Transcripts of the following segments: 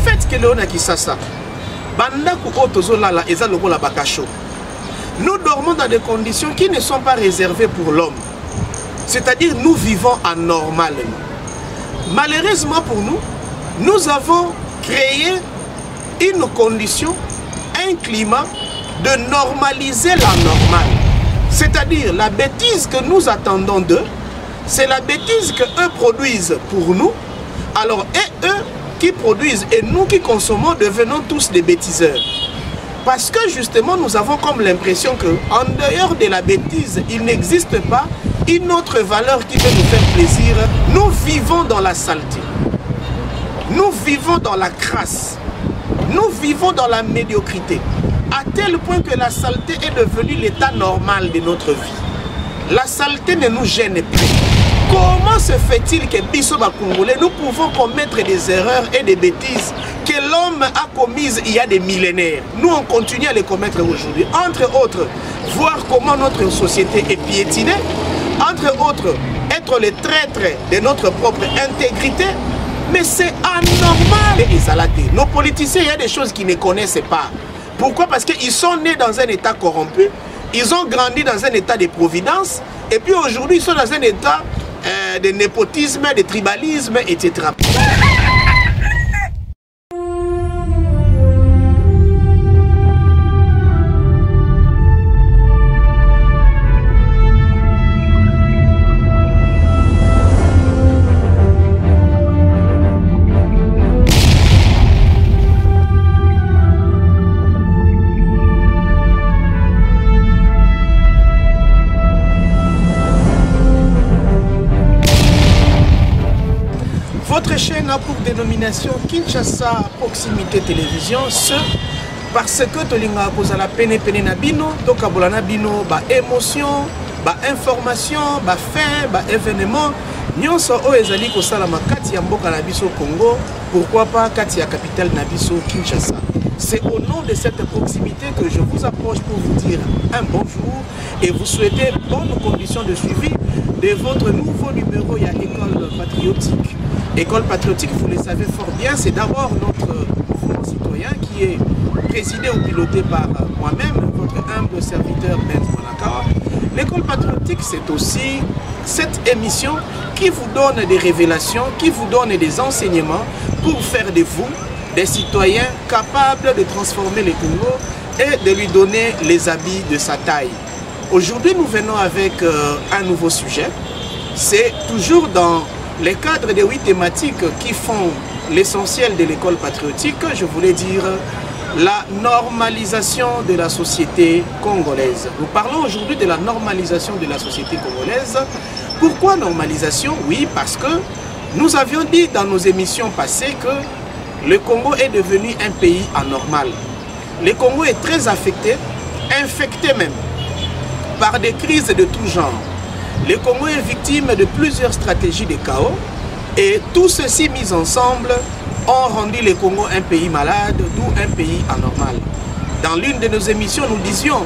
fait que l'on a qui ça, Bandaku Otozolala et Zalogola Bakacho. Nous dormons dans des conditions qui ne sont pas réservées pour l'homme. C'est-à-dire, nous vivons anormalement. Malheureusement pour nous, nous avons créé une condition, un climat de normaliser l'anormal. C'est-à-dire, la bêtise que nous attendons d'eux, c'est la bêtise qu'eux produisent pour nous. Alors, et eux qui produisent et nous qui consommons devenons tous des bêtiseurs. Parce que justement, nous avons comme l'impression qu'en dehors de la bêtise, il n'existe pas une autre valeur qui peut nous faire plaisir. Nous vivons dans la saleté. Nous vivons dans la crasse. Nous vivons dans la médiocrité. À tel point que la saleté est devenue l'état normal de notre vie. La saleté ne nous gêne plus. Comment se fait-il que Bissoba Congolais, nous pouvons commettre des erreurs et des bêtises que l'homme a commises il y a des millénaires? Nous, on continue à les commettre aujourd'hui. Entre autres, voir comment notre société est piétinée. Entre autres, être les traîtres de notre propre intégrité. Mais c'est anormal. Et nos politiciens, il y a des choses qu'ils ne connaissent pas. Pourquoi? Parce qu'ils sont nés dans un état corrompu. Ils ont grandi dans un état de providence. Et puis aujourd'hui, ils sont dans un état de népotisme, de tribalisme, etc. Votre chaîne a pour dénomination Kinshasa Proximité Télévision, ce parce que tolinga kozala pene pene na bino, tokabola na bino ba émotion, ba information, ba fait, ba événement, nyonso o ezali kosala makati ya mboka na biso Congo, pourquoi pas kati ya capitale na biso Kinshasa. C'est au nom de cette proximité que je vous approche pour vous dire un bonjour et vous souhaiter bonnes conditions de suivi de votre nouveau numéro à École Patriotique. École Patriotique, vous le savez fort bien, c'est d'abord notre mouvement citoyen qui est présidé ou piloté par moi-même, votre humble serviteur Maître Monaka. L'école patriotique, c'est aussi cette émission qui vous donne des révélations, qui vous donne des enseignements pour faire de vous des citoyens capables de transformer le Congo et de lui donner les habits de sa taille. Aujourd'hui, nous venons avec un nouveau sujet. C'est toujours dans les cadres des 8 thématiques qui font l'essentiel de l'école patriotique, je voulais dire la normalisation de la société congolaise. Nous parlons aujourd'hui de la normalisation de la société congolaise. Pourquoi normalisation? Oui, parce que nous avions dit dans nos émissions passées que le Congo est devenu un pays anormal. Le Congo est très affecté, infecté même, par des crises de tout genre. Le Congo est victime de plusieurs stratégies de chaos et tout ceci mis ensemble ont rendu le Congo un pays malade, d'où un pays anormal. Dans l'une de nos émissions, nous disions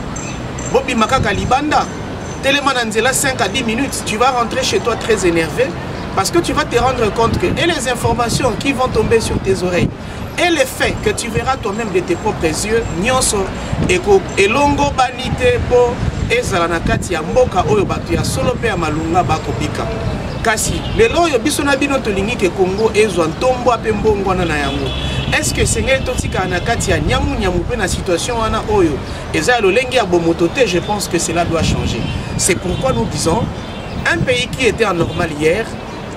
Bobi Makaka Libanda, Télémananzela 5 à 10 minutes, tu vas rentrer chez toi très énervé parce que tu vas te rendre compte que et les informations qui vont tomber sur tes oreilles et les faits que tu verras toi-même de tes propres yeux, nyonso et longo banite po ezala na kati ya mboka oyo bato ya solo pe ya malunga bakobika. Kasi lelo oyo biso na bino tolingi ke Congo ezwa ntombo ape mbongo na yango. Est-ce que sengeli totika na kati ya nyamu pe na situation wana oyo eza lolenge ya bomotote? Je pense que cela doit changer. C'est pourquoi nous disons un pays qui était anormal hier,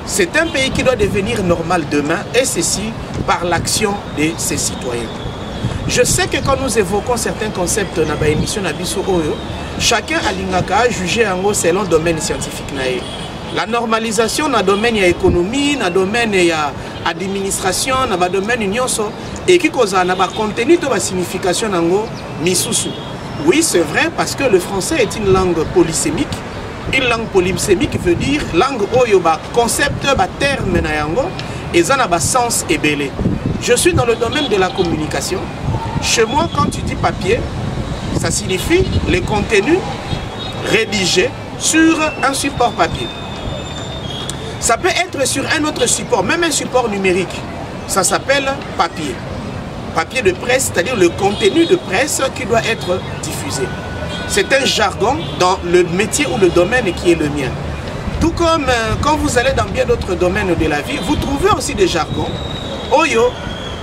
c'est un pays qui doit devenir normal demain, et ceci par l'action de ses citoyens. Je sais que quand nous évoquons certains concepts dans l'émission Nabiso Oyo, chacun a l'ingaka jugé en selon le domaine scientifique. La normalisation dans le domaine de l'économie, dans le domaine de l'administration, dans le domaine de l'union, et qui cause un contenu de la signification dans misusu. Oui, c'est vrai, parce que le français est une langue polysémique. Une langue polysémique veut dire langue oyo ba concept ba terme na yango et ça n'a pas sens et belé. Je suis dans le domaine de la communication. Chez moi, quand tu dis papier, ça signifie les contenus rédigés sur un support papier. Ça peut être sur un autre support, même un support numérique. Ça s'appelle papier. papier de presse, c'est-à-dire le contenu de presse qui doit être diffusé. C'est un jargon dans le métier ou le domaine qui est le mien. Tout comme quand vous allez dans bien d'autres domaines de la vie, vous trouvez aussi des jargons. Oyo,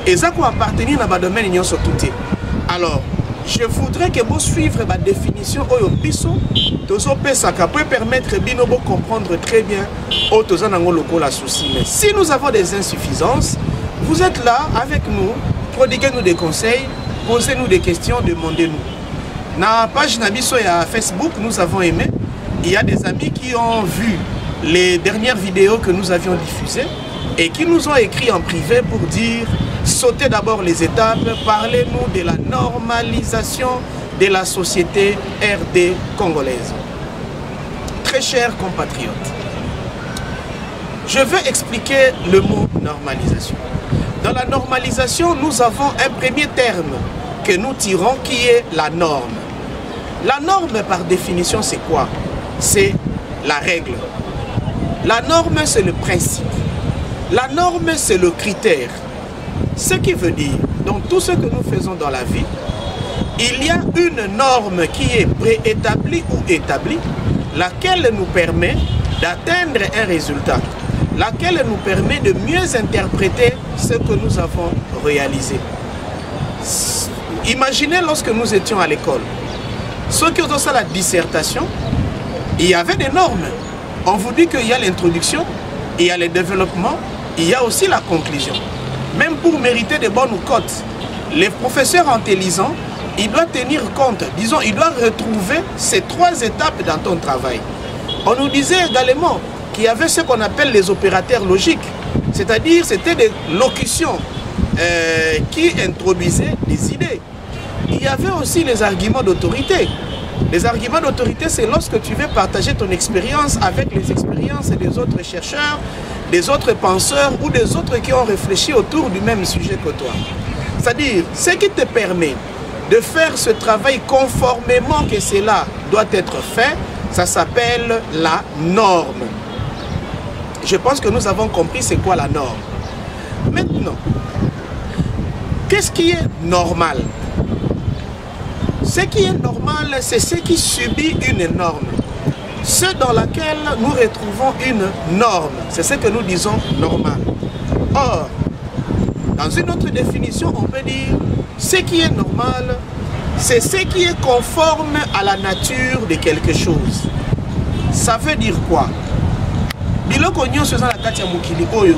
et ça qui appartenir dans le domaine, ils sont tout. Alors, je voudrais que vous suivez ma définition Oyo Biso, Tozo Pesaka, pour permettre Bino de comprendre très bien Otoza Nango Loko la souci. Mais si nous avons des insuffisances, vous êtes là avec nous, prodiguez-nous des conseils, posez-nous des questions, demandez-nous. Dans la page Nabiso et à Facebook, nous avons aimé. Il y a des amis qui ont vu les dernières vidéos que nous avions diffusées et qui nous ont écrit en privé pour dire sautez d'abord les étapes, parlez-nous de la normalisation de la société RD congolaise. Très chers compatriotes, je vais expliquer le mot normalisation. Dans la normalisation, nous avons un premier terme que nous tirons qui est la norme. La norme, par définition, c'est quoi? C'est la règle. La norme, c'est le principe. La norme, c'est le critère. Ce qui veut dire, dans tout ce que nous faisons dans la vie, il y a une norme qui est préétablie ou établie, laquelle nous permet d'atteindre un résultat, laquelle nous permet de mieux interpréter ce que nous avons réalisé. Imaginez lorsque nous étions à l'école, ceux qui ont fait la dissertation, il y avait des normes. On vous dit qu'il y a l'introduction, il y a le développement, il y a aussi la conclusion. Même pour mériter de bonnes cotes, les professeurs intelligents, ils doivent tenir compte, disons, ils doivent retrouver ces trois étapes dans ton travail. On nous disait également qu'il y avait ce qu'on appelle les opérateurs logiques, c'est-à-dire c'était des locutions qui introduisaient des idées. Il y avait aussi les arguments d'autorité. Les arguments d'autorité, c'est lorsque tu veux partager ton expérience avec les expériences des autres chercheurs, des autres penseurs ou des autres qui ont réfléchi autour du même sujet que toi. C'est-à-dire, ce qui te permet de faire ce travail conformément que cela doit être fait, ça s'appelle la norme. Je pense que nous avons compris c'est quoi la norme. Maintenant, qu'est-ce qui est normal? Ce qui est normal, c'est ce qui subit une norme. Ce dans laquelle nous retrouvons une norme, c'est ce que nous disons normal. Or, dans une autre définition, on peut dire ce qui est normal, c'est ce qui est conforme à la nature de quelque chose. Ça veut dire quoi? Biloko nyonso eza na kati ya mokili oyo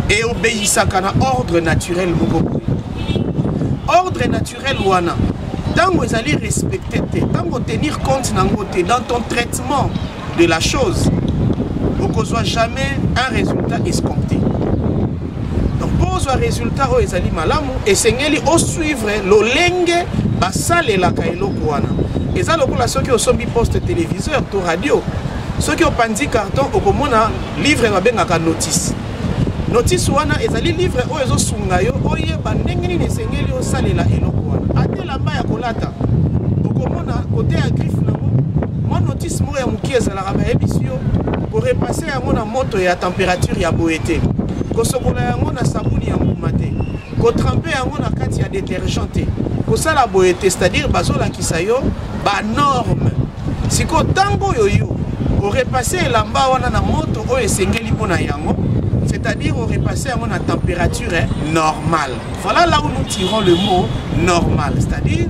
et obéissaka na ordre naturel moko. Ordre naturel wana tant vous allez respecter, tant vous tenir compte dans ton traitement de la chose, vous ne jamais un résultat escompté. Donc pour un résultat vous allez malamu et sengeli au suivre l'olenge basale la kailo kwana. Et ça lokola ceux qui ont sombi poste téléviseur, to radio, ceux qui ont pandi carton au komona livre babengaka notice. Notice wana ezali livre o ezo sunga yo oye bandengeni ne sengeli o salela eloko wana. Ate lamba ya kolata. Okomona côté ya griffe nango. Moi notice mo ya muki ezala ba ebisio pour repasser yango na moto ya température ya boete. Ko sokola yango na sabuni ya mbumate. Ko tremper yango na kati ya détergent te. Ko sala boete, c'est-à-dire bazola kisayo ba norme. Siko tango yoyo o repasser lamba wana na moto o esengeli pona yango. C'est-à-dire on repasser à une température normale. Voilà là où nous tirons le mot normal. C'est-à-dire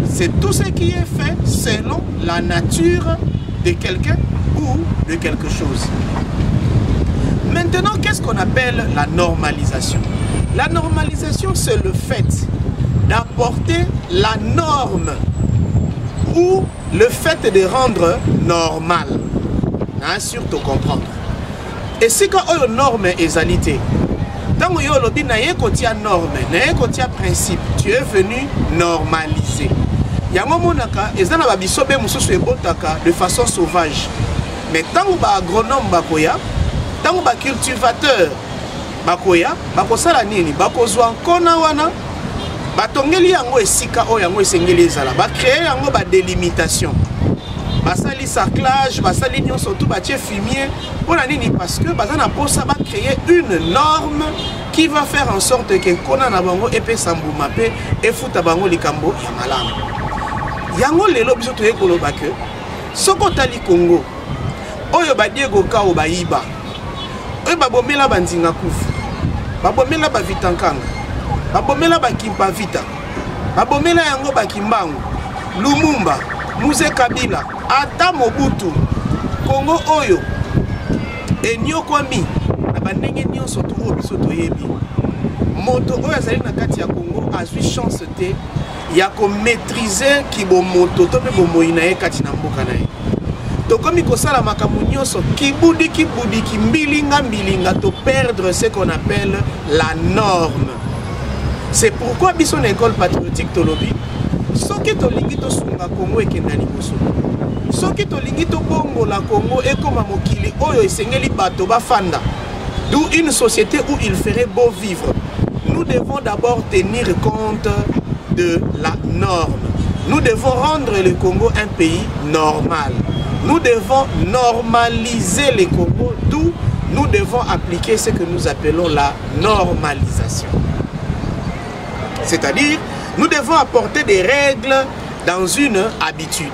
c'est tout ce qui est fait selon la nature de quelqu'un ou de quelque chose. Maintenant, qu'est-ce qu'on appelle la normalisation? La normalisation, c'est le fait d'apporter la norme ou le fait de rendre normal. Hein, surtout comprendre. Et si quand on a une norme égalité, tant que on a une norme, un principe, tu es venu normaliser. Il y a un moment de façon sauvage. Mais tant que agronome bakoya, tant que cultivateur bakoya, bakosala nini, bakozwa nkona wana, batongeli yango esika o yango esengeli ezala, ba créer yango ba délimitation. Basali sarclage, basali nyonso tout batie fumier. Pour la nini parce que basana pour ça va créer une norme qui va faire en sorte que kona na bango epe sambuma pe efuta bango likambo ya malamu. Yango lelo biso toye koloba ke soko tali Congo oyo ba Diego Kao ba iba oyo ba bomela banzinga kufu ba bomela ba vitankanga ba bomela ba kimpa vita ba bomela yango ba kimbangu Lumumba Muze Kabila ata Mobutu Congo oyo enyokwami na bandenge nyonso to biso toyebi moto oyo azali na kati ya Congo azwi chance te ya ko maîtriser kibo moto to pe bomoi na ye kati na mboka na ye to komi kosala makambo nyonso kibudi mbilinga to perdre ce qu'on appelle la norme. C'est pourquoi biso na école patriotique tolobi soki tolingi to sunga Congo ekenda liboso soki tolingi to bongo la Congo ekoma mokili oyo esengeli bato bafanda d'où une société où il ferait beau vivre. Nous devons d'abord tenir compte de la norme. Nous devons rendre le Congo un pays normal. Nous devons normaliser le Congo, d'où nous devons appliquer ce que nous appelons la normalisation. C'est-à-dire, nous devons apporter des règles dans une habitude.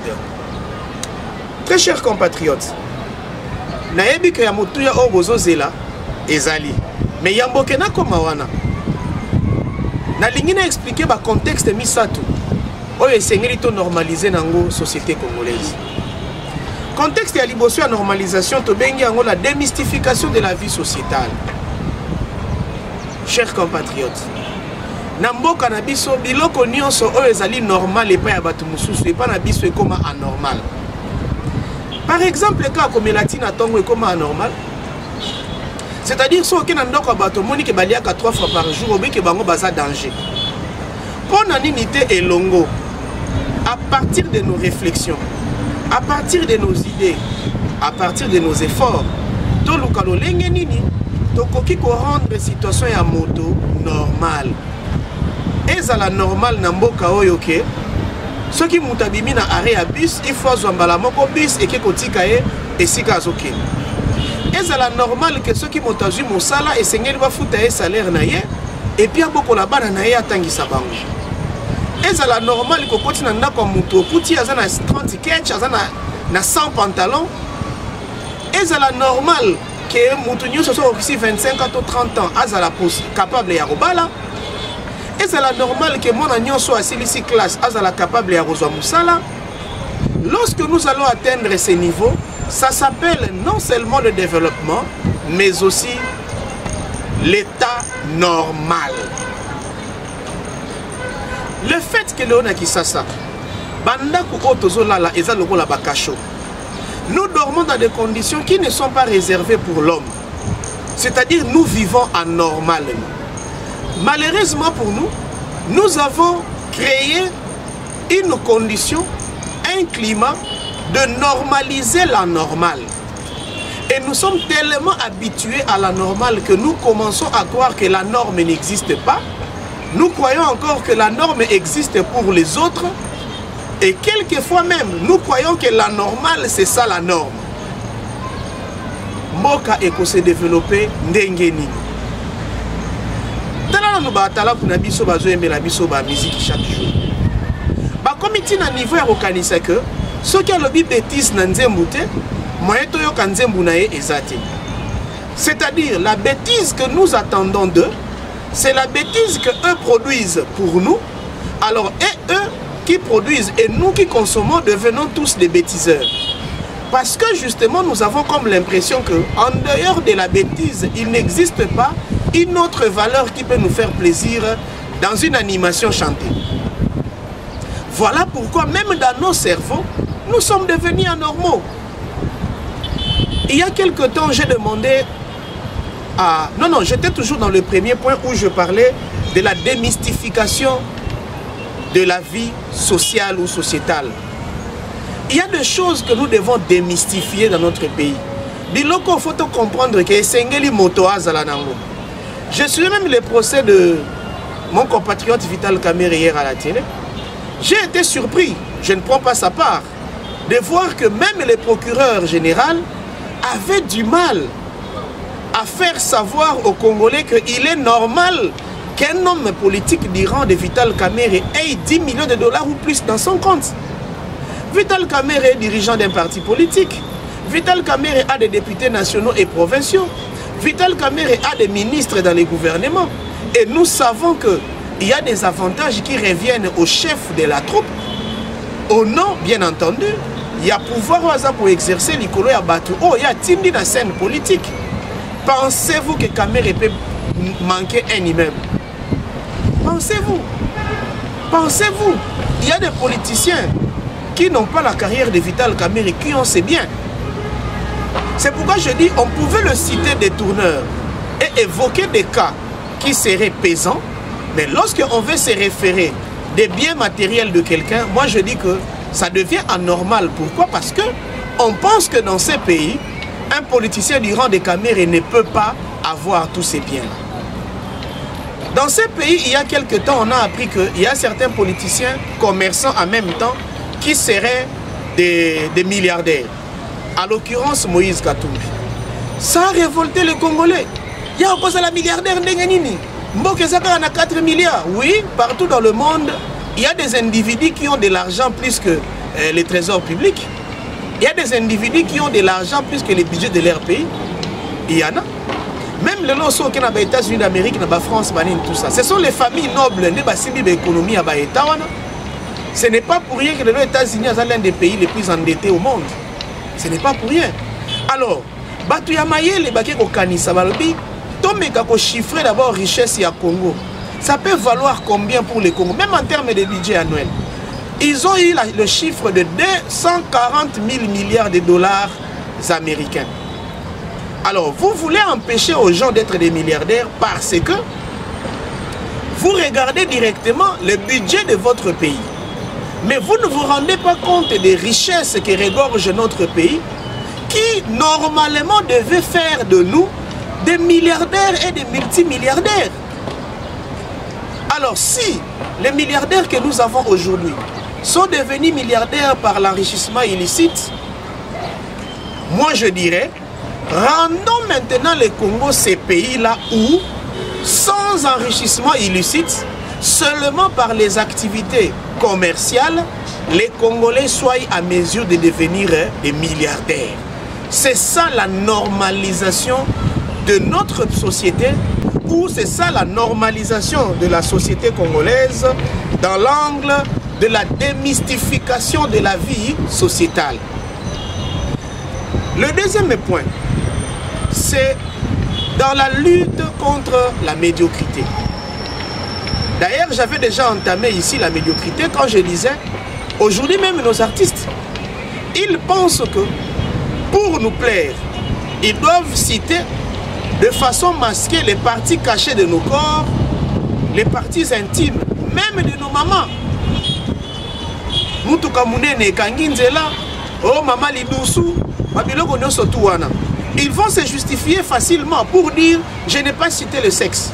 Très chers compatriotes, nayebi ke ya motuya o bozozela ezali, mais yambokena koma wana. Nalingi na expliquer ba contexte misato oyo esengeli to normaliser nango société congolaise. Contexte ya liboso ya normalisation to bengi yango la démystification de la vie sociétale. Chers compatriotes, na mboka na biso biloko nyonso oyo ezali normal epa ya bato mosusu epa na biso ekoma anormal. Par exemple, ka komelati na tongo ekoma anormal. C'est-à-dire, si on a un bateau, on a 3 fois par jour, on a un danger. Pour l'unité et longo, à partir de nos réflexions, à partir de nos idées, à partir de nos efforts, tout le monde peut rendre la situation à moto normale. Et ça la normale na mboka oyoke. Ceux qui ont abîmé na arrêt à bus, il faut zombala moko bus et qui kotika et sikazoke. Et c'est la normale que ceux qui m'ont agi mon salaire et seigneur va foutre un salaire naïe et puis à beaucoup là-bas naïe atangi sabango. Et c'est la normale que quand tu n'as pas mouton, petit à 30 catch, à 100 pantalons. Et c'est la normale que moutonnier se soit aussi 25 ou 30 ans, à la pose capable de robala. Et c'est la normale que mon agnon soit à 6 classes, à la capable de rejoindre Moussala. Lorsque nous allons atteindre ces niveaux, ça s'appelle non seulement le développement, mais aussi l'état normal. Le fait que l'on a qui ça, nous dormons dans des conditions qui ne sont pas réservées pour l'homme. C'est-à-dire nous vivons anormalement. Malheureusement pour nous, nous avons créé une condition, un climat de normaliser la normale. Et nous sommes tellement habitués à la normale que nous commençons à croire que la norme n'existe pas. Nous croyons encore que la norme existe pour les autres. Et quelquefois même, nous croyons que la normale, c'est ça la norme. Mboka eko se développer ndengeni. Tala nous batala pour nabiso bazo aimer la biso ba musique chaque jour. Ba comité na niveau ya reconnaître que ce qui a le bêtise na nzembu te, moyen to yo kanzembu na ye ezate. C'est-à-dire la bêtise que nous attendons d'eux, c'est la bêtise que eux produisent pour nous. Alors et eux qui produisent et nous qui consommons devenons tous des bêtiseurs. Parce que justement nous avons comme l'impression que en dehors de la bêtise, il n'existe pas une autre valeur qui peut nous faire plaisir dans une animation chantée. Voilà pourquoi même dans nos cerveaux, nous sommes devenus anormaux. Il y a quelque temps, j'ai demandé à... Non, j'étais toujours dans le premier point où je parlais de la démystification de la vie sociale ou sociétale. Il y a des choses que nous devons démystifier dans notre pays. Biloko, il faut comprendre que Sengeli Motoa Zalanango. Je suis même le procès de mon compatriote Vital Kamerhe hier à la télé. J'ai été surpris, je ne prends pas sa part, de voir que même le procureur général avait du mal à faire savoir aux Congolais qu'il est normal qu'un homme politique du rang de Vital Kamerhe ait 10 millions de dollars ou plus dans son compte. Vital Kamerhe est dirigeant d'un parti politique. Vital Kamerhe a des députés nationaux et provinciaux. Vital Kamerhe a des ministres dans les gouvernements. Et nous savons qu'il y a des avantages qui reviennent au chef de la troupe. Au nom, bien entendu, il y a pouvoir pour exercer l'icolo à Batou. Oh, il y a Tindi dans la scène politique. Pensez-vous que Kamerhe peut manquer un immeuble? Pensez-vous? Pensez-vous? Il y a des politiciens qui n'ont pas la carrière de Vital Kamerhe, qui ont ses biens. C'est pourquoi je dis, on pouvait le citer des tourneurs et évoquer des cas qui seraient pesants, mais lorsqu'on veut se référer des biens matériels de quelqu'un, moi je dis que ça devient anormal. Pourquoi? Parce que on pense que dans ces pays, un politicien du rang de Kamerhe ne peut pas avoir tous ces biens. Dans ces pays, il y a quelque temps, on a appris qu'il y a certains politiciens, commerçants en même temps, qui seraient des milliardaires. À l'occurrence, Moïse Katumbi. Ça a révolté les Congolais. Il y a encore la milliardaire Ndengenini. Mbokezaka en a 4 milliards. Oui, partout dans le monde, il y a des individus qui ont de l'argent plus que les trésors publics. Il y a des individus qui ont de l'argent plus que les budgets de leur pays. Il y en a. Même les losos qui sont aux États-Unis d'Amérique, dans la France, tout ça. Ce sont les familles nobles qui ont l'économie à l'État. Ce n'est pas pour rien que les États-Unis sont l'un des pays les plus endettés au monde. Ce n'est pas pour rien. Alors, Batu Yamaye, les Baké Kokanisa Balbi, Tomeka ko chiffrer d'abord richesse à Congo. Ça peut valoir combien pour les Congo, même en termes de budget annuel. Ils ont eu le chiffre de 240 000 milliards de dollars américains. Alors, vous voulez empêcher aux gens d'être des milliardaires parce que vous regardez directement le budget de votre pays. Mais vous ne vous rendez pas compte des richesses qui regorgent notre pays, qui normalement devaient faire de nous des milliardaires et des multimilliardaires. Alors si les milliardaires que nous avons aujourd'hui sont devenus milliardaires par l'enrichissement illicite, moi je dirais, rendons maintenant le Congo ces pays-là où, sans enrichissement illicite, seulement par les activités commerciales, les Congolais soient à mesure de devenir des milliardaires. C'est ça la normalisation de notre société, ou c'est ça la normalisation de la société congolaise dans l'angle de la démystification de la vie sociétale. Le deuxième point, c'est dans la lutte contre la médiocrité. D'ailleurs, j'avais déjà entamé ici la médiocrité quand je disais, aujourd'hui même nos artistes, ils pensent que pour nous plaire, ils doivent citer de façon masquée les parties cachées de nos corps, les parties intimes, même de nos mamans. Oh maman Lidoussou, ils vont se justifier facilement pour dire je n'ai pas cité le sexe.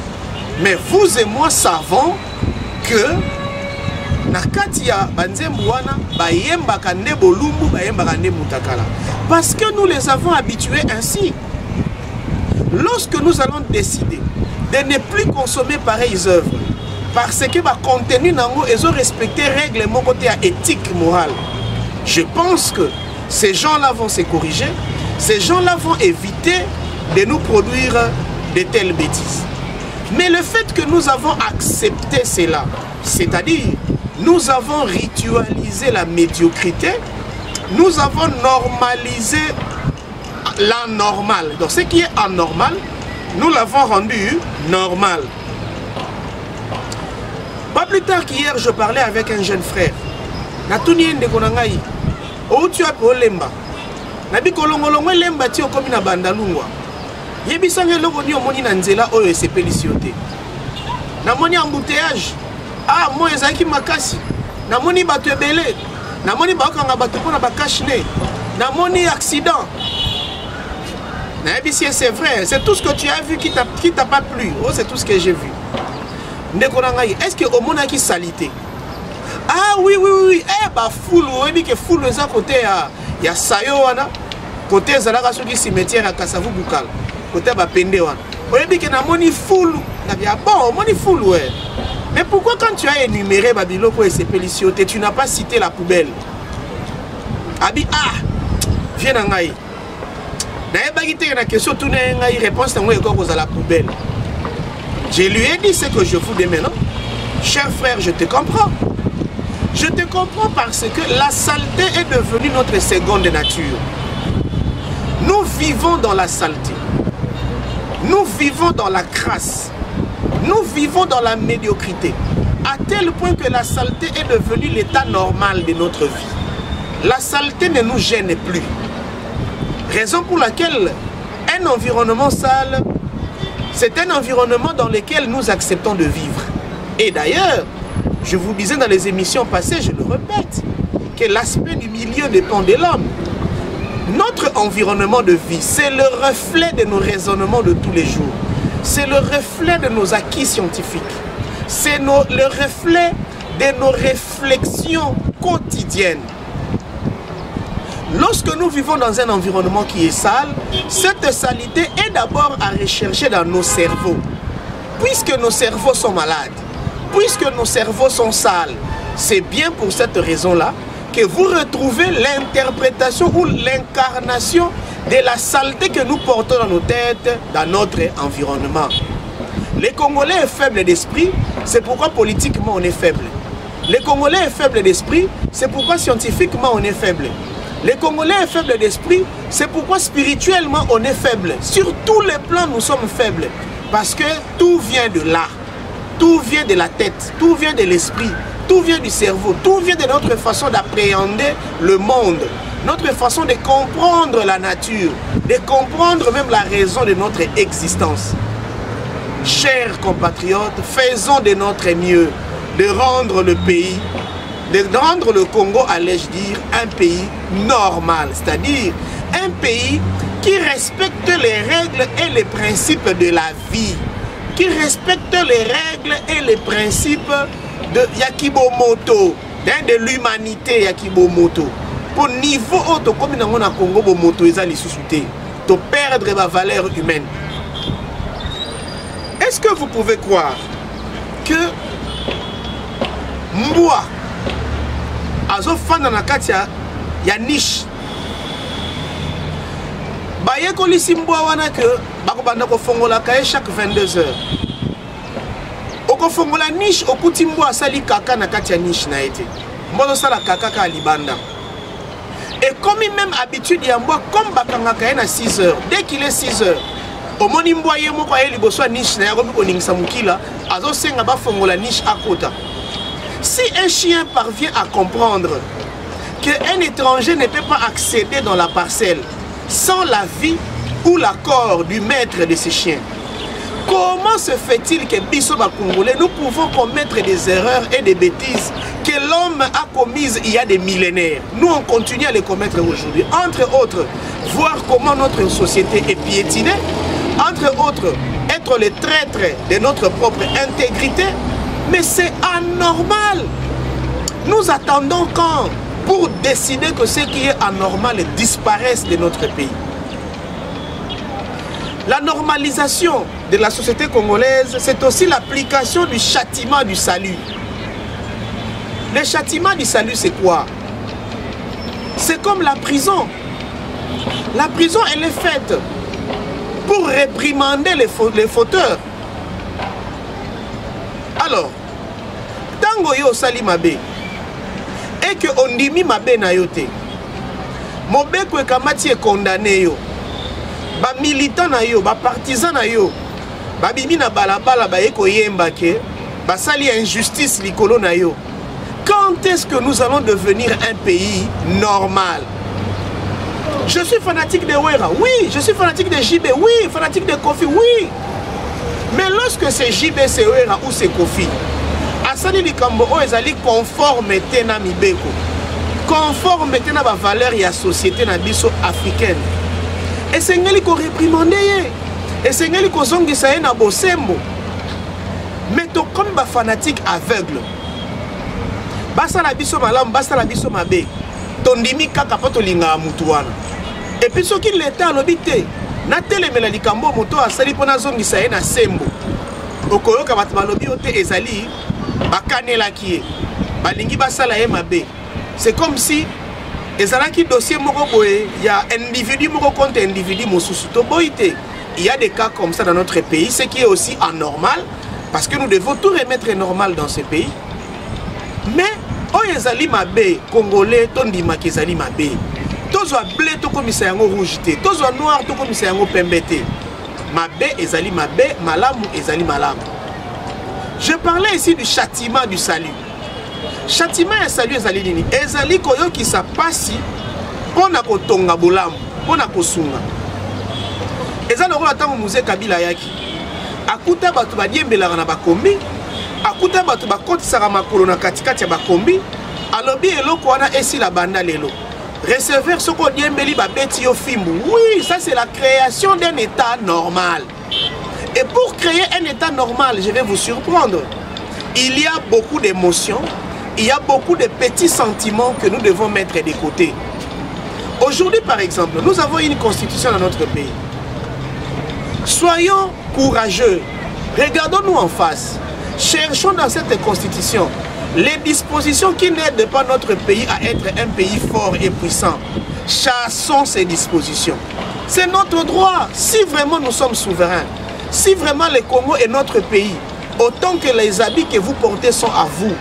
Mais vous et moi savons que parce que nous les avons habitués ainsi. Lorsque nous allons décider de ne plus consommer pareilles œuvres, parce que le contenu nango ils ont respecté règlement côté éthique morale, je pense que ces gens-là vont se corriger, ces gens-là vont éviter de nous produire de telles bêtises. Mais le fait que nous avons accepté cela, c'est-à-dire nous avons ritualisé la médiocrité, nous avons normalisé l'anormal. Donc ce qui est anormal, nous l'avons rendu normal. Pas plus tard qu'hier, je parlais avec un jeune frère. Où tu as pour lemba? Nabi kolongolongo lemba ti okomi na bandalungwa. Yebisanga loko ni omoni na nzela oyo esepelisi yote. Namoni embouteillage. Ah, moi ezaki makasi. Namoni bato ebele. Namoni bakanga bato pona bakashne. Namoni accident. Nabi si c'est vrai, c'est tout ce que tu as vu qui t'a pas plu. Oh, c'est tout ce que j'ai vu. Est-ce que au monde a qui salité? Ah oui, oui, oui. Eh, bah, foule, oui, que foule, les à côté, il y a Sayo, côté Zalaka, cimetière à Kassavou Boukal. côté ba pende wana. Oyebi ke na moni full, na bien bon, moni full ouais. Mais pourquoi quand tu as énuméré Babiloko et ses péliciotés, tu n'as pas cité la poubelle? Abi viens en aïe. D'ailleurs, il y a une question, tout n'est pas une réponse à la poubelle. Je lui ai dit ce que je vous dis maintenant. Cher frère, je te comprends. Je te comprends parce que la saleté est devenue notre seconde nature. Nous vivons dans la saleté. Nous vivons dans la crasse. Nous vivons dans la médiocrité. À tel point que la saleté est devenue l'état normal de notre vie. La saleté ne nous gêne plus. Raison pour laquelle un environnement sale, c'est un environnement dans lequel nous acceptons de vivre. Et d'ailleurs, je vous disais dans les émissions passées, je le répète, que l'aspect du milieu dépend de l'homme. Notre environnement de vie, c'est le reflet de nos raisonnements de tous les jours. C'est le reflet de nos acquis scientifiques. C'est le reflet de nos réflexions quotidiennes. Lorsque nous vivons dans un environnement qui est sale, cette saleté est d'abord à rechercher dans nos cerveaux. Puisque nos cerveaux sont malades, puisque nos cerveaux sont sales, c'est bien pour cette raison-là que vous retrouvez l'interprétation ou l'incarnation de la saleté que nous portons dans nos têtes, dans notre environnement. Les Congolais est faible d'esprit, c'est pourquoi politiquement on est faible. Les Congolais est faible d'esprit, c'est pourquoi scientifiquement on est faible. Les Congolais est faible d'esprit, c'est pourquoi spirituellement on est faible. Sur tous les plans nous sommes faibles. Parce que tout vient de là. Tout vient de la tête, tout vient de l'esprit, tout vient du cerveau, tout vient de notre façon d'appréhender le monde. Notre façon de comprendre la nature, de comprendre même la raison de notre existence. Chers compatriotes, faisons de notre mieux de rendre le pays, de rendre le Congo, allais-je dire, un pays normal, c'est-à-dire un pays qui respecte les règles et les principes de la vie, qui respecte les règles et les principes de Yakibomoto, de l'humanité Yakibomoto. Pour niveau autre, comme nous avons Congo Bomoto, ils ont sous-souté, de perdre la valeur humaine. Est-ce que vous pouvez croire que moi, azofanda na kati ya niche baye kolisi mbwa wana ke bakobanda kofongola kaye chaque 22 heures okofongola niche okuti mbwa asali kaka na kati ya niche na ete mbwa sala kaka ka libanda et comme même habitude ya mbwa comme bakanga kaye na 6 heures dès qu'il est 6 heures omoni mbwa ye moko aye liboso ya niche na ya komi koningisa mokila azosenga bafongola niche akota. Si un chien parvient à comprendre qu'un étranger ne peut pas accéder dans la parcelle sans l'avis ou l'accord du maître de ce chien, comment se fait-il que Bisso Congolais, nous pouvons commettre des erreurs et des bêtises que l'homme a commises il y a des millénaires? Nous, on continue à les commettre aujourd'hui. Entre autres, voir comment notre société est piétinée, entre autres, être les traîtres de notre propre intégrité. Mais c'est anormal. Nous attendons quand pour décider que ce qui est anormal disparaisse de notre pays. La normalisation de la société congolaise, c'est aussi l'application du châtiment du salut. Le châtiment du salut, c'est quoi? C'est comme la prison. La prison, elle est faite pour réprimander les fauteurs. Alors, tango yo sali mabe et que on dimi mabe na yote mobeko ekamati e condamné yo ba militant na yo ba partisan na yo ba bimi na balabala ba eko yemba ke ba sali injustice likolo na yo. Quand est-ce que nous allons devenir un pays normal? Je suis fanatique de Wera, oui. Je suis fanatique de JB, oui. Fanatique de Kofi, oui. Mais lorsque c'est JB, c'est Wera ou c'est Kofi, Asani Likambo, ezali conformité na mibeko. Conformité na ba valeur ya société na biso africaine. Et c'est ngeli ko réprimander. Et c'est ngeli ko zongisa na bosembo. Mais to comme ba fanatique aveugle. Basa la biso malam, basa la biso mabe. Tondimi kaka poto linga mutu wana. Et puis ce qui l'était à l'obité, na telemela likambo moto asali pona zongisa ye na sembo okoyoka bato balobi ote ezali bakanelaki ye balingi basala ye mabe. C'est comme si ezalaki dossier moko boye ya individu moko contre individu mosusu to boite. Il y a des cas comme ça dans notre pays, ce qui est aussi anormal parce que nous devons tout remettre normal dans ce pays. Mais oyo ezali mabe congolais tondima ki ezali mabe. Tozwa blé to komisa yango rouge te, tozwa noir to komisa yango pembe te. Mabe ezali mabe, malamu ezali malamu. Je parlais ici du châtiment du salut. Châtiment et salut ezali nini? Ezali koyo ki sa pasi pona kotonga bolamu, pona kosunga. Ezali lokola tango musée Kabila yaki. Akuta batu badiembelaka na bakombi, akuta batu bakotisaka makolo na katikati ya bakombi, alobi eloko wana esi la banda lelo. Recevoir ce qu'on dit babeti yo fimbu. Oui, ça c'est la création d'un état normal. Et pour créer un état normal, je vais vous surprendre. Il y a beaucoup d'émotions, il y a beaucoup de petits sentiments que nous devons mettre de côté. Aujourd'hui, par exemple, nous avons une constitution dans notre pays. Soyons courageux. Regardons-nous en face. Cherchons dans cette constitution les dispositions qui n'aident pas notre pays à être un pays fort et puissant. Chassons ces dispositions. C'est notre droit. Si vraiment nous sommes souverains, si vraiment le Congo est notre pays, autant que les habits que vous portez sont à vous,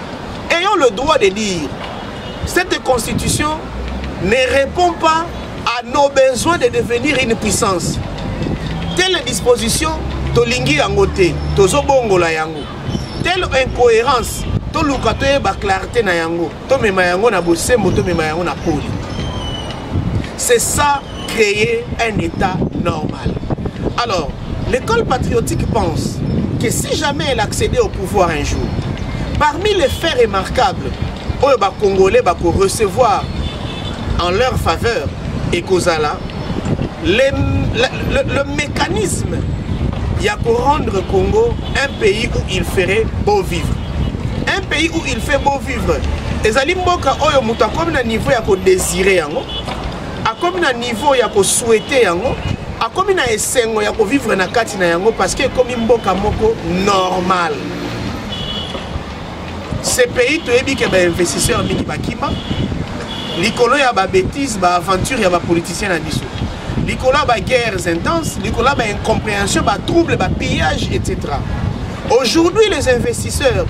ayons le droit de dire, cette constitution ne répond pas à nos besoins de devenir une puissance. Telle disposition, tolingi yangote, tozobongola yango. Telle incohérence, to lukatoye ba clarté na yango, to mema yango na bosembo, to mema yango na poli. C'est ça, créer un état normal. Alors, l'école patriotique pense que si jamais elle accédait au pouvoir un jour, parmi les faits remarquables, oyo ba Congolais ba ko recevoir en leur faveur et Kozala, le mécanisme, il y a pour rendre Congo un pays où il ferait beau vivre. Un pays où il fait beau vivre. Les alimboka oyo muta comme na niveau ya ko désirer yango, a comme na niveau ya ko souhaiter yango, a comme na esengo ya ko vivre na kati na yango parce que comme mboka moko normal. Ces pays to ebi ke ba investisseurs mingi bakima, likolo ya ba bêtises, ba aventure ya ba politiciens na biso. Likolo ba guerres intenses, likolo ba incompréhension, ba troubles, ba pillage, etc. Aujourd'hui, les investisseurs,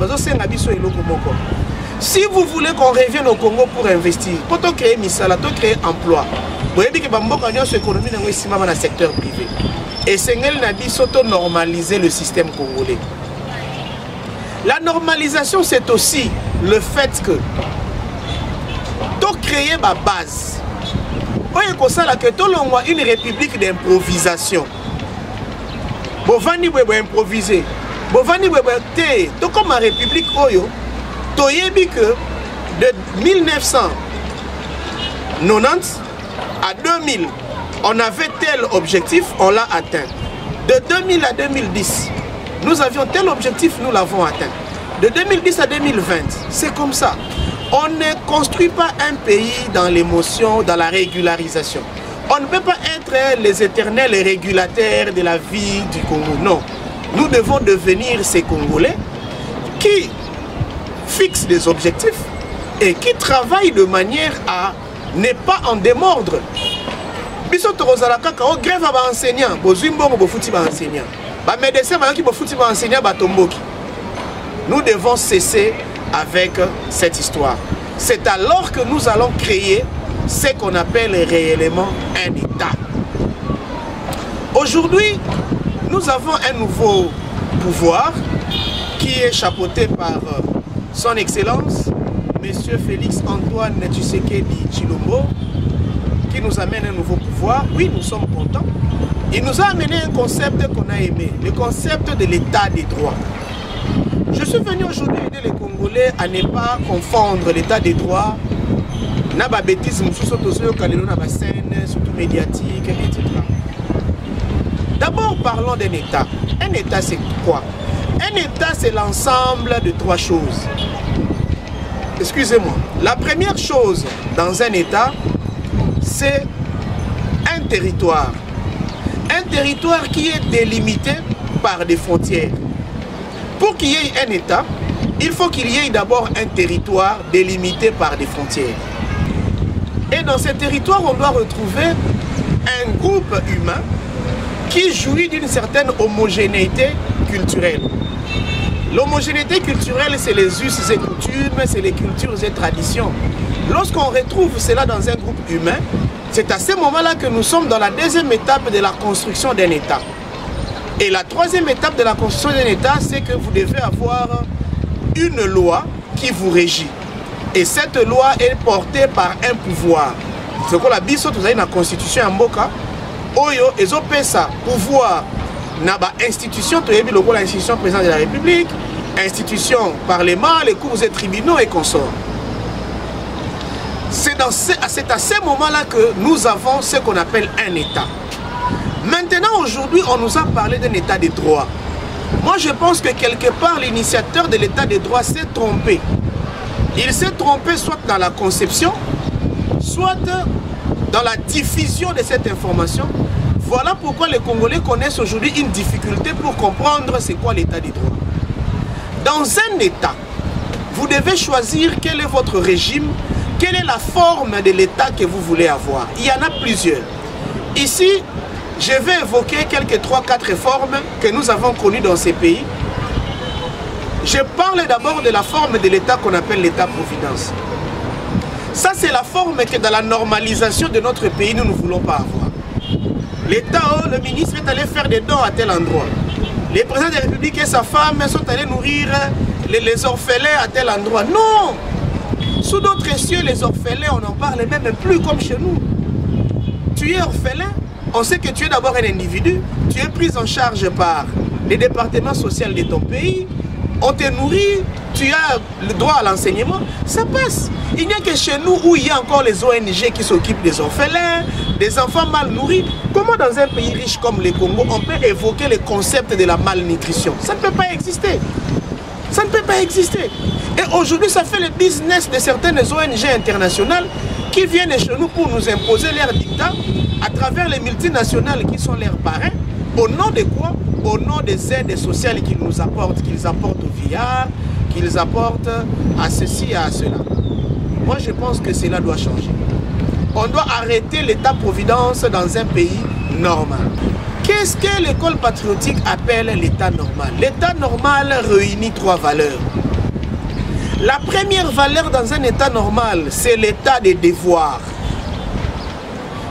si vous voulez qu'on revienne au Congo pour investir, pour créer misala, pour créer emploi, vous voyez que l'économie est dans le secteur privé. Et c'est normaliser le système congolais. La normalisation, c'est aussi le fait que tu créer ma base. Vous voyez que tu une république d'improvisation. Vous allez improviser. Bovani Webete, tout comme la République Oyo, Toyebi que de 1990 à 2000, on avait tel objectif, on l'a atteint. De 2000 à 2010, nous avions tel objectif, nous l'avons atteint. De 2010 à 2020, c'est comme ça. On ne construit pas un pays dans l'émotion, dans la régularisation. On ne peut pas être les éternels régulateurs de la vie du Congo, non. Nous devons devenir ces Congolais qui fixent des objectifs et qui travaillent de manière à ne pas en démordre. Nous devons cesser avec cette histoire. C'est alors que nous allons créer ce qu'on appelle réellement un État. Aujourd'hui, nous avons un nouveau pouvoir qui est chapeauté par son Excellence, Monsieur Félix Antoine Tshisekedi Tshilombo, qui nous amène un nouveau pouvoir. Oui, nous sommes contents. Il nous a amené un concept qu'on a aimé, le concept de l'état des droits. Je suis venu aujourd'hui aider les Congolais à ne pas confondre l'état des droits, n'a bêtise, surtout médiatique, etc. D'abord, parlons d'un État. Un État, c'est quoi? Un État, c'est l'ensemble de trois choses. Excusez-moi. La première chose dans un État, c'est un territoire. Un territoire qui est délimité par des frontières. Pour qu'il y ait un État, il faut qu'il y ait d'abord un territoire délimité par des frontières. Et dans ces territoires, on doit retrouver un groupe humain qui jouit d'une certaine homogénéité culturelle. L'homogénéité culturelle, c'est les us et coutumes, c'est les cultures et traditions. Lorsqu'on retrouve cela dans un groupe humain, c'est à ce moment-là que nous sommes dans la deuxième étape de la construction d'un État. Et la troisième étape de la construction d'un État, c'est que vous devez avoir une loi qui vous régit. Et cette loi est portée par un pouvoir. Ce qu'on a dit, vous avez une constitution en Mboka, Oyo, et ça pouvoir, na ba institution, tu as vu l'institution présidente de la République, institution parlement, les cours et tribunaux et consorts. C'est à ce moment-là que nous avons ce qu'on appelle un État. Maintenant, aujourd'hui, on nous a parlé d'un État de droit. Moi, je pense que quelque part, l'initiateur de l'État de droit s'est trompé. Il s'est trompé soit dans la conception, soit dans la diffusion de cette information. Voilà pourquoi les Congolais connaissent aujourd'hui une difficulté pour comprendre c'est quoi l'État de droit. Dans un État, vous devez choisir quel est votre régime, quelle est la forme de l'État que vous voulez avoir. Il y en a plusieurs. Ici, je vais évoquer quelques 3-4 réformes que nous avons connues dans ces pays. Je parle d'abord de la forme de l'État qu'on appelle l'État-providence. Ça, c'est la forme que dans la normalisation de notre pays, nous ne voulons pas avoir. L'État, le ministre est allé faire des dons à tel endroit. Le président de la République et sa femme sont allés nourrir les orphelins à tel endroit. Non! Sous d'autres cieux, les orphelins, on n'en parle même plus comme chez nous. Tu es orphelin, on sait que tu es d'abord un individu, tu es pris en charge par les départements sociaux de ton pays, on te nourrit, tu as le droit à l'enseignement, ça passe. Il n'y a que chez nous où il y a encore les ONG qui s'occupent des orphelins, des enfants mal nourris. Comment dans un pays riche comme le Congo, on peut évoquer le concept de la malnutrition? Ça ne peut pas exister. Ça ne peut pas exister. Et aujourd'hui, ça fait le business de certaines ONG internationales qui viennent chez nous pour nous imposer leur dictat à travers les multinationales qui sont leurs parrains. Au nom de quoi? Au nom des aides sociales qu'ils nous apportent, qu'ils apportent au vieillard, qu'ils apportent à ceci et à cela. Moi, je pense que cela doit changer. On doit arrêter l'État-providence dans un pays normal. Qu'est-ce que l'école patriotique appelle l'État normal? L'État normal réunit 3 valeurs. La première valeur dans un État normal, c'est l'État des devoirs.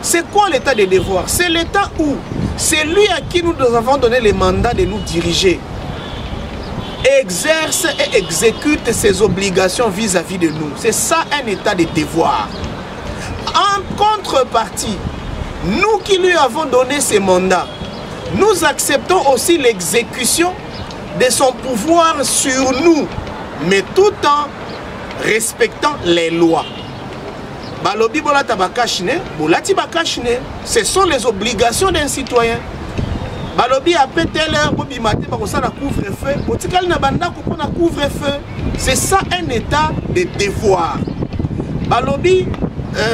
C'est quoi l'État des devoirs? C'est l'État où c'est lui à qui nous avons donné le mandat de nous diriger, exerce et exécute ses obligations vis-à-vis de nous. C'est ça un État de devoirs. En contrepartie, nous qui lui avons donné ces mandats, nous acceptons aussi l'exécution de son pouvoir sur nous, mais tout en respectant les lois. Balobi bolata bakashine, bolati bakashine, ce sont les obligations d'un citoyen. Balobi a pété l'heure, bobi maté bakosa na couvre-feu, botikali na banda ko na couvre-feu. C'est ça un état de devoir. Balobi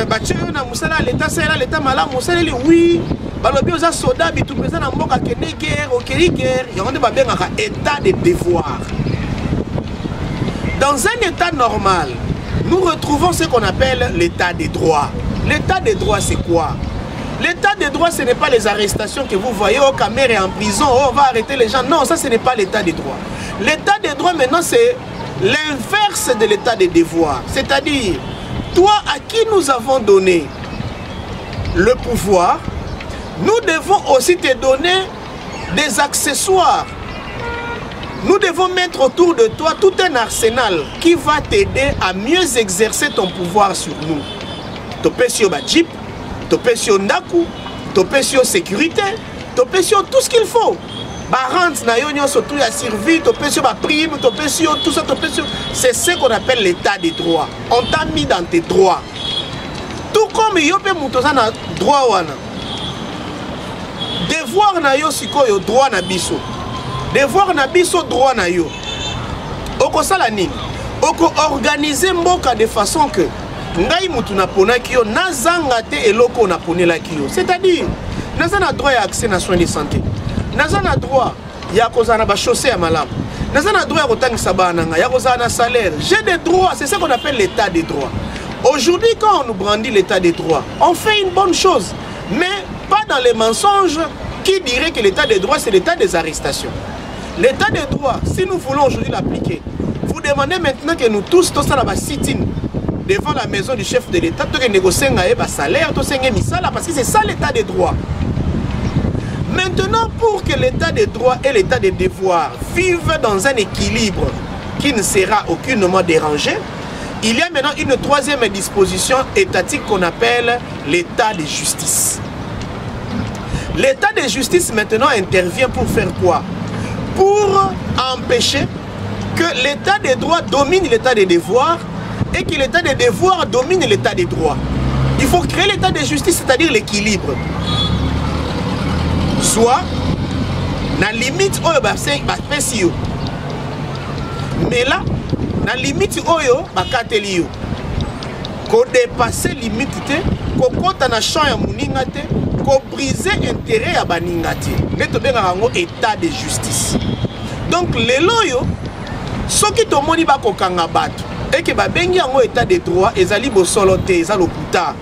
bacheyo na musala l'état c'est là l'état mala musala oui. Balobi oza soda bitu pesa na mboka kene guerre, okeli guerre, yango ba bengaka état de devoir. Dans un état normal, nous retrouvons ce qu'on appelle l'état des droits. L'état des droits, c'est quoi? L'état des droits, ce n'est pas les arrestations que vous voyez, oh, Camer est en prison, oh, on va arrêter les gens. Non, ça, ce n'est pas l'état des droits. L'état des droits, maintenant, c'est l'inverse de l'état des devoirs. C'est-à-dire, toi à qui nous avons donné le pouvoir, nous devons aussi te donner des accessoires. Nous devons mettre autour de toi tout un arsenal qui va t'aider à mieux exercer ton pouvoir sur nous. Topé sur ba jeep, topé sur ndaku, topé sur sécurité, topé sur tout ce qu'il faut. Barant na yo surtout la survie, topé sur ba prime, topé sur tout ça, topé sur. C'est ce qu'on appelle l'état des droits. On t'a mis dans tes droits. Tout comme yo pe mutoza na droit wana. Devoir na yo sikoyo droit na biso. Devoir na biso droit na yo. Oko sala nini? Oko organiser mboka de façon que ngai mutu na pona ki yo nazanga te eloko na ponela ki yo. C'est-à-dire Naza na droit à accès à soins de santé. Naza na droit ya kozana ba chaussée à malam. Naza na droit à kotangisa bananga, ya kozana salaire. J'ai des droits, c'est ça qu'on appelle l'état des droits. Aujourd'hui, quand on nous brandit l'état des droits, on fait une bonne chose, mais pas dans les mensonges qui diraient que l'état des droits, c'est l'état des arrestations. L'état des droits, si nous voulons aujourd'hui l'appliquer, vous demandez maintenant que nous tous, tous à la sit-in devant la maison du chef de l'État, tous négocier un salaire, tous parce que c'est ça l'état des droits. Maintenant, pour que l'état des droits et l'état des devoirs vivent dans un équilibre qui ne sera aucunement dérangé, il y a maintenant une troisième disposition étatique qu'on appelle l'état de justice. L'état de justice maintenant intervient pour faire quoi? Pour empêcher que l'état des droits domine l'état des devoirs et que l'état des devoirs domine l'état des droits. Il faut créer l'état de justice, c'est-à-dire l'équilibre. Soit, la limite, mais là, la limite, qu'on dépasse limite, qu'on compte en champ ya muningate, qu'on brise intérêt à baningate. Neto benga rango état de justice. Donc les loyo, ceux qui t'ont moni ba kokanga batu, et que ba bengi yango état de droit, ezali bo solote, ezalo puta.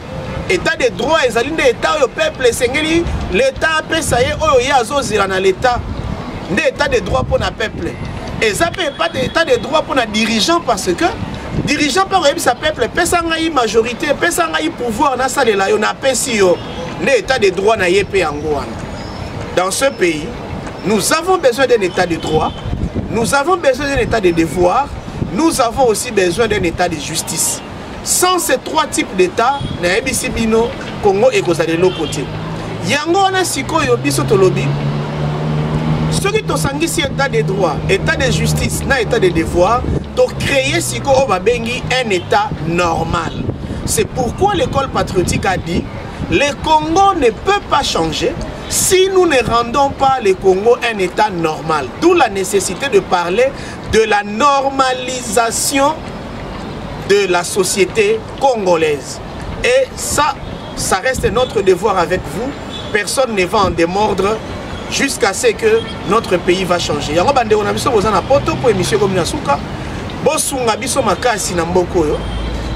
État de droit, ezali nde état yo peuple sengeli, l'état pesa ye oyo ye azozira na l'état. Nde état de droit pour na peuple. Et ça peut pas d'état de droit pour na dirigeant parce que dirigeant par exemple sa peuple pesa ngai majorité, pesa ngai pouvoir na salela yo na pesi yo. L'état de droit na yepé yango. Dans ce pays, nous avons besoin d'un état de droit, nous avons besoin d'un état de devoir, nous avons aussi besoin d'un état de justice. Sans ces trois types d'état, na ebisi bino Congo et kozali de l'autre côté. Yango na sikoyo biso tolobi. Ceux qui ont état de droit, état de justice, na état de devoir, ont créé un état normal. C'est pourquoi l'école patriotique a dit le Congo ne peut pas changer si nous ne rendons pas le Congo un état normal. D'où la nécessité de parler de la normalisation de la société congolaise. Et ça reste notre devoir avec vous. Personne ne va en démordre jusqu'à ce que notre pays va changer. Yango bande on a biso bozana poto pour émission comme Nasuka. Bosunga biso makasi na mboko yo.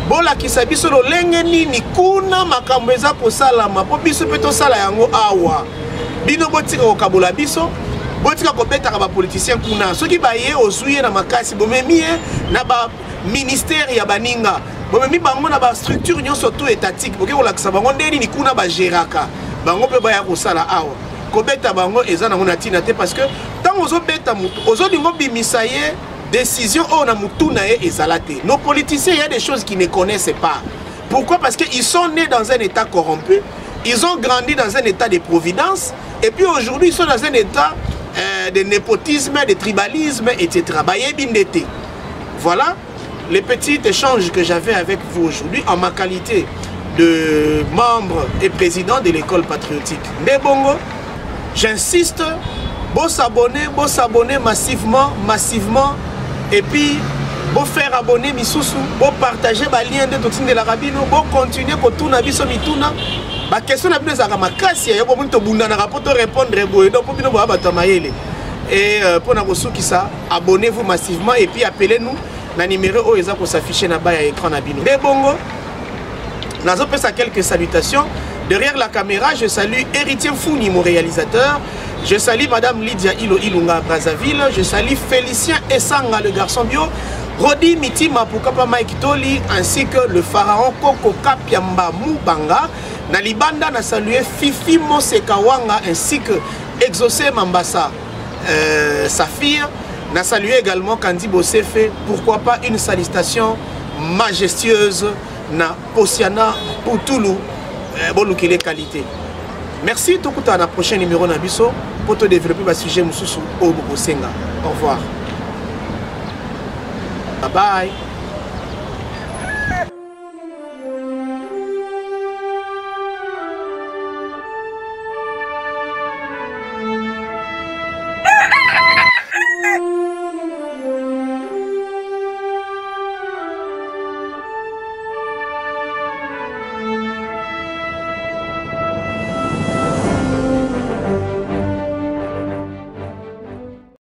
Bola kisa biso lo lenge nini kuna makambo eza ko salama po biso peto sala yango awa. Bino botika ko kabola biso. Botika ko betaka ba politicien kuna. Soki ba ye ozuye na makasi bomemi na ba ministère ya baninga. Bomemi bango na ba structure nyonso to étatique. Boke ko lakisa bango ndeni ni kuna ba geraka. Bango pe ba ya ko sala awa. Kobeta bango ezana ngona tina te parce que tant ozo beta mutu ozo dingo bimisa ye décision on a mutu na ye ezalate. Nos politiciens, il y a des choses qu'ils ne connaissent pas. Pourquoi? Parce qu'ils sont nés dans un état corrompu, ils ont grandi dans un état de providence et puis aujourd'hui ils sont dans un état de népotisme, de tribalisme, etc. Voilà les petits échanges que j'avais avec vous aujourd'hui en ma qualité de membre et président de l'école patriotique Nebongo. J'insiste, bon s'abonner massivement, et puis bon faire abonner misusu, bon partager ba lien de toxine de la rabino, bon continuer ko tuna biso mituna, ba question na bino za makasi ya bo muntu bunda na rapport répondre boye donc pour bino ba batamayele. Et pour na bosuki ça, abonnez-vous massivement et puis appelez-nous na numéro o eza ko s'afficher na ba ya écran na bino. De bongo. Nazo pesa quelques salutations. Derrière la caméra, je salue Héritier Founi, mon réalisateur. Je salue Madame Lydia Ilo Ilunga Brazzaville. Je salue Félicien Essanga, le garçon bio. Rodi Mitima Pukapa Mike Toli, ainsi que le pharaon Koko Kapiamba Mubanga. Nalibanda n'a salué Fifi Mosekawanga, ainsi que Exaucé Mambasa, sa fille. N'a salué également Kandi Bosefe. Pourquoi pas une salutation majestueuse na Posiana Poutoulou. Bon look les qualités. Merci tout à la prochaine numéro Nabiso pour te développer le sujet Moussousou au Bobo Senga. Au revoir. Bye bye.